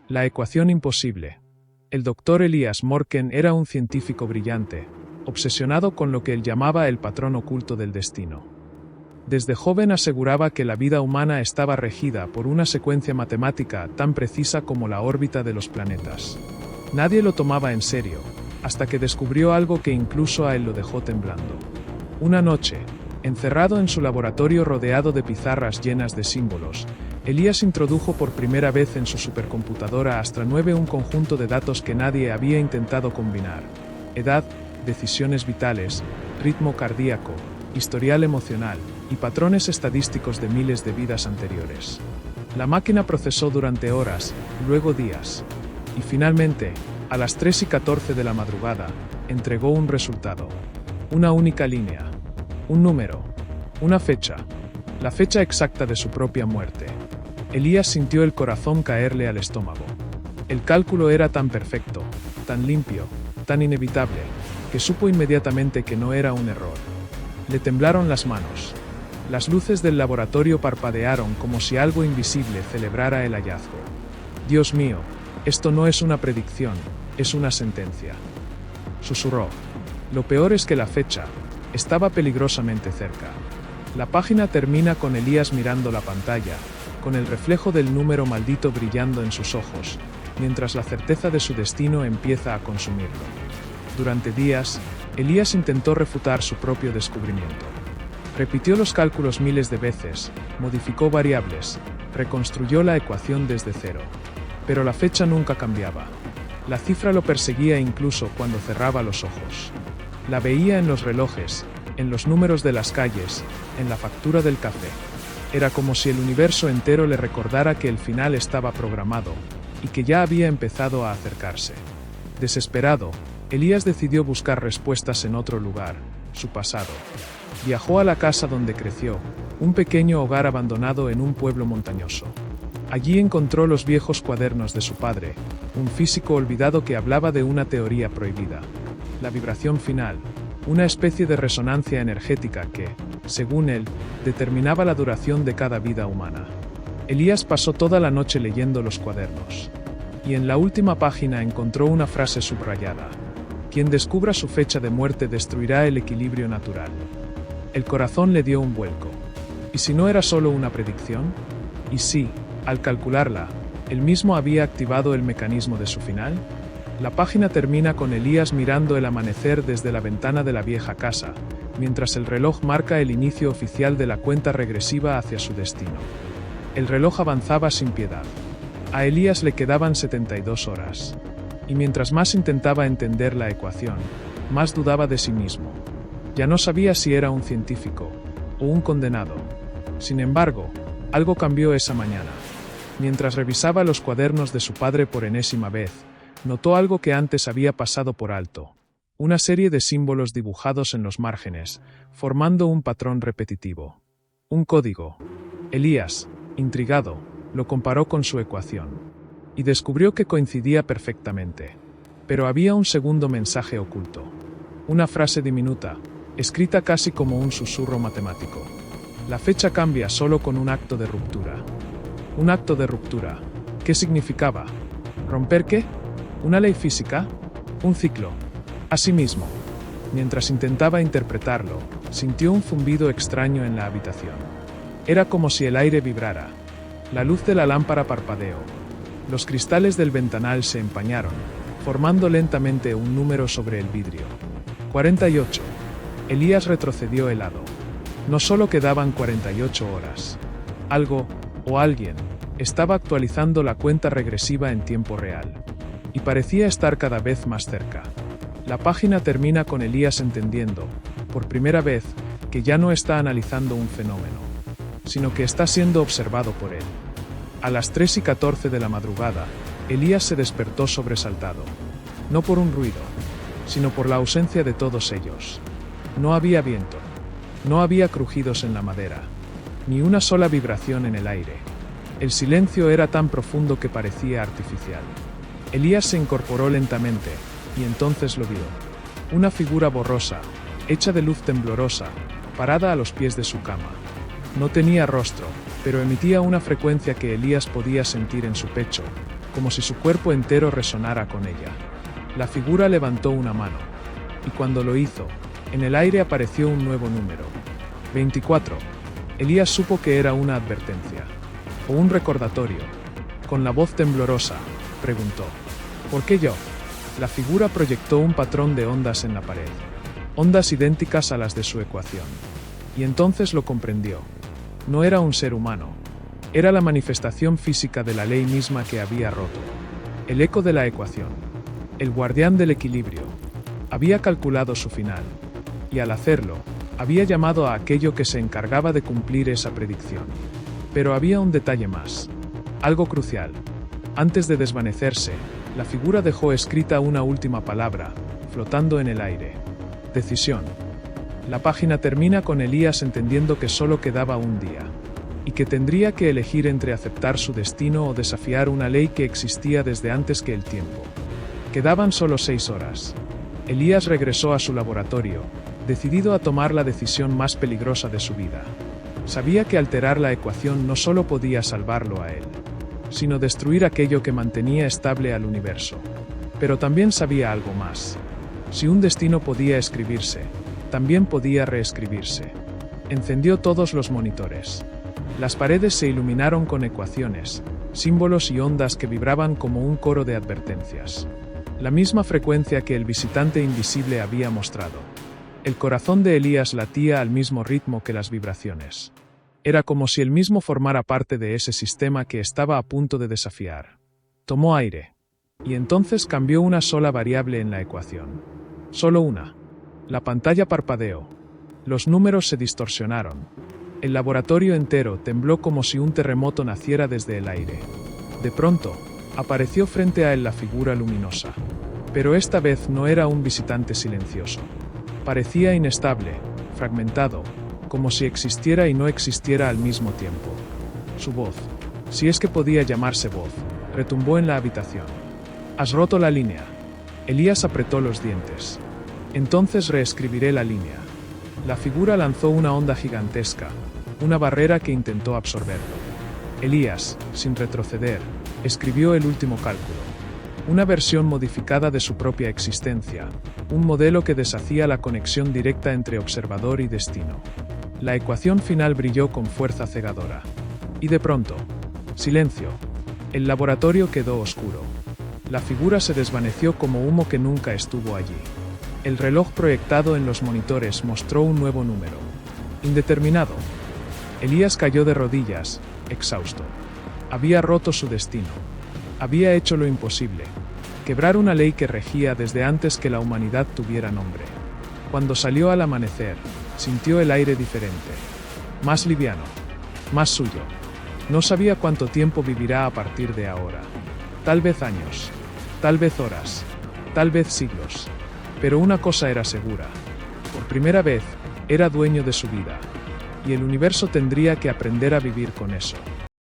La ecuación imposible. El doctor Elias Morken era un científico brillante, obsesionado con lo que él llamaba el patrón oculto del destino. Desde joven aseguraba que la vida humana estaba regida por una secuencia matemática tan precisa como la órbita de los planetas. Nadie lo tomaba en serio, hasta que descubrió algo que incluso a él lo dejó temblando. Una noche, encerrado en su laboratorio rodeado de pizarras llenas de símbolos, Elias introdujo por primera vez en su supercomputadora Astra 9 un conjunto de datos que nadie había intentado combinar: edad, decisiones vitales, ritmo cardíaco, historial emocional y patrones estadísticos de miles de vidas anteriores. La máquina procesó durante horas, luego días, y finalmente, a las 3:14 de la madrugada, entregó un resultado. Una única línea, un número, una fecha, la fecha exacta de su propia muerte. Elias sintió el corazón caerle al estómago. El cálculo era tan perfecto, tan limpio, tan inevitable, que supo inmediatamente que no era un error. Le temblaron las manos. Las luces del laboratorio parpadearon como si algo invisible celebrara el hallazgo. «Dios mío, esto no es una predicción, es una sentencia», susurró. Lo peor es que la fecha estaba peligrosamente cerca. La página termina con Elias mirando la pantalla, con el reflejo del número maldito brillando en sus ojos, mientras la certeza de su destino empieza a consumirlo. Durante días, Elias intentó refutar su propio descubrimiento. Repitió los cálculos miles de veces, modificó variables, reconstruyó la ecuación desde cero. Pero la fecha nunca cambiaba. La cifra lo perseguía incluso cuando cerraba los ojos. La veía en los relojes, en los números de las calles, en la factura del café. Era como si el universo entero le recordara que el final estaba programado, y que ya había empezado a acercarse. Desesperado, Elias decidió buscar respuestas en otro lugar, su pasado. Viajó a la casa donde creció, un pequeño hogar abandonado en un pueblo montañoso. Allí encontró los viejos cuadernos de su padre, un físico olvidado que hablaba de una teoría prohibida. La vibración final, una especie de resonancia energética que, según él, determinaba la duración de cada vida humana. Elias pasó toda la noche leyendo los cuadernos. Y en la última página encontró una frase subrayada: «Quien descubra su fecha de muerte destruirá el equilibrio natural». El corazón le dio un vuelco. ¿Y si no era solo una predicción? ¿Y si, al calcularla, él mismo había activado el mecanismo de su final? La página termina con Elias mirando el amanecer desde la ventana de la vieja casa, mientras el reloj marca el inicio oficial de la cuenta regresiva hacia su destino. El reloj avanzaba sin piedad. A Elias le quedaban 72 horas. Y mientras más intentaba entender la ecuación, más dudaba de sí mismo. Ya no sabía si era un científico o un condenado. Sin embargo, algo cambió esa mañana. Mientras revisaba los cuadernos de su padre por enésima vez, notó algo que antes había pasado por alto. Una serie de símbolos dibujados en los márgenes, formando un patrón repetitivo. Un código. Elias, intrigado, lo comparó con su ecuación. Y descubrió que coincidía perfectamente. Pero había un segundo mensaje oculto. Una frase diminuta, escrita casi como un susurro matemático. La fecha cambia solo con un acto de ruptura. Un acto de ruptura. ¿Qué significaba? ¿Romper qué? ¿Una ley física? ¿Un ciclo? Asimismo, mientras intentaba interpretarlo, sintió un zumbido extraño en la habitación. Era como si el aire vibrara. La luz de la lámpara parpadeó. Los cristales del ventanal se empañaron, formando lentamente un número sobre el vidrio. 48. Elias retrocedió helado. No solo quedaban 48 horas. Algo, o alguien, estaba actualizando la cuenta regresiva en tiempo real. Y parecía estar cada vez más cerca. La página termina con Elias entendiendo, por primera vez, que ya no está analizando un fenómeno, sino que está siendo observado por él. A las 3:14 de la madrugada, Elias se despertó sobresaltado. No por un ruido, sino por la ausencia de todos ellos. No había viento. No había crujidos en la madera. Ni una sola vibración en el aire. El silencio era tan profundo que parecía artificial. Elias se incorporó lentamente, y entonces lo vio. Una figura borrosa, hecha de luz temblorosa, parada a los pies de su cama. No tenía rostro, pero emitía una frecuencia que Elias podía sentir en su pecho, como si su cuerpo entero resonara con ella. La figura levantó una mano, y cuando lo hizo, en el aire apareció un nuevo número. 24. Elías supo que era una advertencia, o un recordatorio. Con la voz temblorosa, preguntó: ¿por qué yo? La figura proyectó un patrón de ondas en la pared, ondas idénticas a las de su ecuación. Y entonces lo comprendió. No era un ser humano. Era la manifestación física de la ley misma que había roto. El eco de la ecuación. El guardián del equilibrio. Había calculado su final. Y al hacerlo, había llamado a aquello que se encargaba de cumplir esa predicción. Pero había un detalle más. Algo crucial. Antes de desvanecerse, la figura dejó escrita una última palabra, flotando en el aire. Decisión. La página termina con Elías entendiendo que solo quedaba un día, y que tendría que elegir entre aceptar su destino o desafiar una ley que existía desde antes que el tiempo. Quedaban solo 6 horas. Elías regresó a su laboratorio, decidido a tomar la decisión más peligrosa de su vida. Sabía que alterar la ecuación no solo podía salvarlo a él, sino destruir aquello que mantenía estable al universo. Pero también sabía algo más. Si un destino podía escribirse, también podía reescribirse. Encendió todos los monitores. Las paredes se iluminaron con ecuaciones, símbolos y ondas que vibraban como un coro de advertencias. La misma frecuencia que el visitante invisible había mostrado. El corazón de Elías latía al mismo ritmo que las vibraciones. Era como si él mismo formara parte de ese sistema que estaba a punto de desafiar. Tomó aire. Y entonces cambió una sola variable en la ecuación. Solo una. La pantalla parpadeó. Los números se distorsionaron. El laboratorio entero tembló como si un terremoto naciera desde el aire. De pronto, apareció frente a él la figura luminosa. Pero esta vez no era un visitante silencioso. Parecía inestable, fragmentado, como si existiera y no existiera al mismo tiempo. Su voz, si es que podía llamarse voz, retumbó en la habitación. «Has roto la línea». Elías apretó los dientes. «Entonces reescribiré la línea». La figura lanzó una onda gigantesca, una barrera que intentó absorberlo. Elías, sin retroceder, escribió el último cálculo. Una versión modificada de su propia existencia, un modelo que deshacía la conexión directa entre observador y destino. La ecuación final brilló con fuerza cegadora. Y de pronto, silencio. El laboratorio quedó oscuro. La figura se desvaneció como humo que nunca estuvo allí. El reloj proyectado en los monitores mostró un nuevo número. Indeterminado. Elías cayó de rodillas, exhausto. Había roto su destino. Había hecho lo imposible. Quebrar una ley que regía desde antes que la humanidad tuviera nombre. Cuando salió al amanecer, sintió el aire diferente. Más liviano. Más suyo. No sabía cuánto tiempo vivirá a partir de ahora. Tal vez años. Tal vez horas. Tal vez siglos. Pero una cosa era segura. Por primera vez, era dueño de su vida. Y el universo tendría que aprender a vivir con eso.